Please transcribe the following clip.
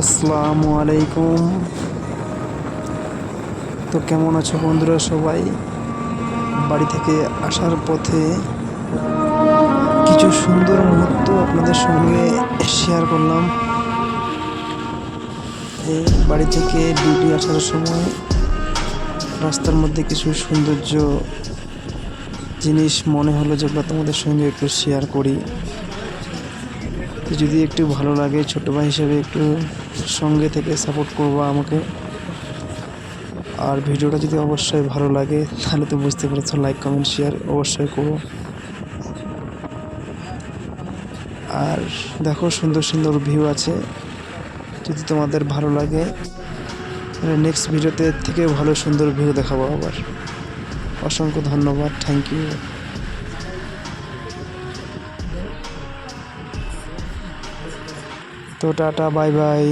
আসসালামু আলাইকুম। তো কেমন আছো বন্ধুরা সবাই? বাড়ি থেকে আসার পথে কিছু সুন্দর মুহূর্ত আপনাদের সঙ্গে শেয়ার করলাম। এই বাড়ি থেকে ডিউটি আসার সময় রাস্তার মধ্যে কিছু সৌন্দর্য জিনিস মনে হলো, যেগুলো তোমাদের সঙ্গে একটু শেয়ার করি। তো যদি একটু ভালো লাগে, ছোটো ভাই হিসেবে একটু সঙ্গে থেকে সাপোর্ট করবা আমাকে। আর ভিডিওটা যদি অবশ্যই ভালো লাগে তাহলে তো বুঝতে পেরেছো, লাইক কমেন্ট শেয়ার অবশ্যই করো। আর দেখো, সুন্দর সুন্দর ভিউ আছে। যদি তোমাদের ভালো লাগে নেক্সট ভিডিওতে থেকে ভালো সুন্দর ভিউ দেখাবো আবার। অসংখ্য ধন্যবাদ, থ্যাংক ইউ। তো টাটা, বাই বাই।